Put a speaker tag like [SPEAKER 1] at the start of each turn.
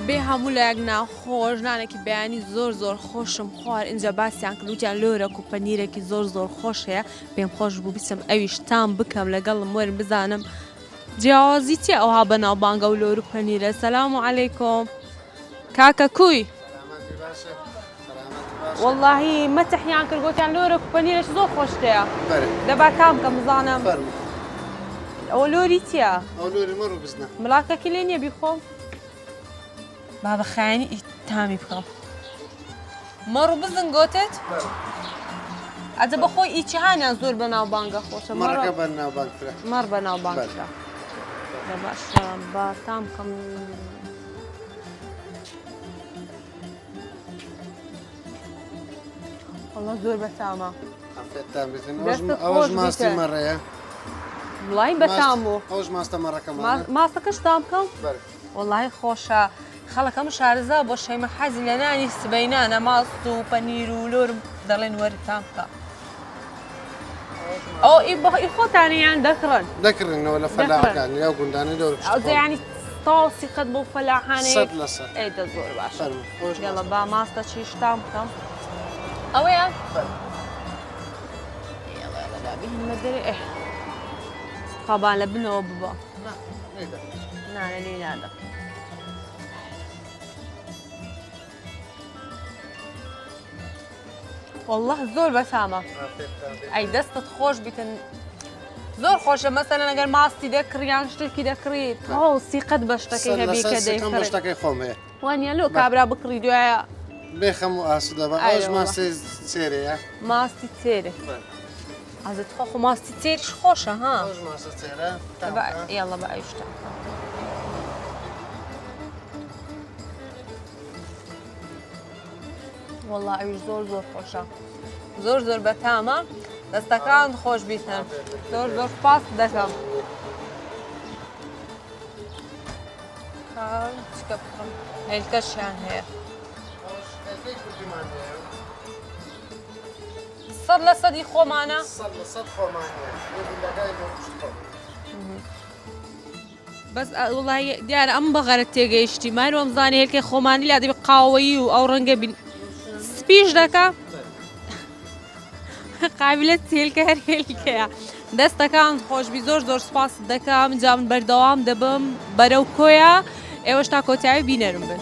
[SPEAKER 1] بێ هەموو لە یەک ناخۆش نانێکی بەیانی زۆر خۆشم خوار اینجا باسییان کردوتیان لۆرەک و پەنیرێکی زۆر خۆش هەیە پێم خۆش بوو بیسم ئەویش تام بکەم لەگەڵم وەرم بزانم جیاوازی چێ ئەوها بەناوبانگە و لۆر و پەنیرە. سەلام عەلەیکۆم کاکە کوی وەڵڵاهی مەتحیان کرد گوتیان لۆرەک و پەنیرەش زۆر خۆشتەیە دەبا تام بکەم بزانم ئەوە لۆری چییە؟
[SPEAKER 2] ئەو لۆری مەڕ و بزنە
[SPEAKER 1] مڵاکەکی لێ نییە بیخۆم با بە خایانی تامی بکەم مەڕ و بزن گوتت؟ ئەجە بەخۆی ئیچی هانیان زۆر بەناوبانگە خۆشە
[SPEAKER 2] مەڕەکە بەناوبانگترە
[SPEAKER 1] مەڕ بەناوبانگترە باشە با تام بکەم وەڵڵا زۆر بەتامە
[SPEAKER 2] ئەفێتتان بێتن ئەوەش ماستی مەڕەیە
[SPEAKER 1] وڵی بەتام بوو
[SPEAKER 2] ئەوش ماستە مەڕەکەمان
[SPEAKER 1] ماستەکەش تام بکەم وەڵی خۆشە خەڵەکەم شارزا بۆ شەیمە حەزی لە نانی سبەینانە ماست و پەنیر و لۆرم دەڵێن وەری تام بکە ئەو ئی خۆتانیان
[SPEAKER 2] دەکڕنەوە لە فەلاحەکانی لەو گوندانە دەور
[SPEAKER 1] ینی تاسی قەت بۆ فەلاحانەیەک
[SPEAKER 2] لەسەر
[SPEAKER 1] ئەیدە زۆر باشە گەڵە با ماستە چیش تام بکەم ئەوەیە بهمە دەرێ خەبان لە بنەوە ببە نانە لێ نادە والله زۆر بەسامە ئەی دەستت خۆش بیتن زۆر خۆشە مەسەلەن ئەگەر ماستی دەکڕیان شتێکی دەکڕیت تاوسی قەت بە شتەکەی هەبی کە دەیکڕێت
[SPEAKER 2] شتەکەی خۆم هەیە
[SPEAKER 1] وانە لۆ کابرا بکڕی دوایە
[SPEAKER 2] بێخەم و ئاسوودە بە ئەوش ماستی چێرەیە
[SPEAKER 1] ماستی چێرە ئازت خۆ ماستی چێریش خۆشە ها
[SPEAKER 2] ئەوش ماستە چێرە
[SPEAKER 1] یاڵە بە ئەوشتە والله ئەویش زۆر خۆشە زۆر بەتامە دەستەکان خۆش بیتن زۆر سپاس دەکەم چکە بکەم هێلکەشیان هەیە 100% خۆمانە بەس وڵی دیارە ئەم بەغەرە تێگەیشتی مایرۆم زانانی هێلکەی خۆمانی لا دەبێت قاوەیی و ئەو ڕەنگە بین سپیش دەکە قابلت هێلکە هەر هێلکەیە دەستەکان خۆشبی زۆر سپاس دەکەم جا من بەردەوام دەبم بەرەو کۆیە ئێوەش تا کۆتایی بینەرم بن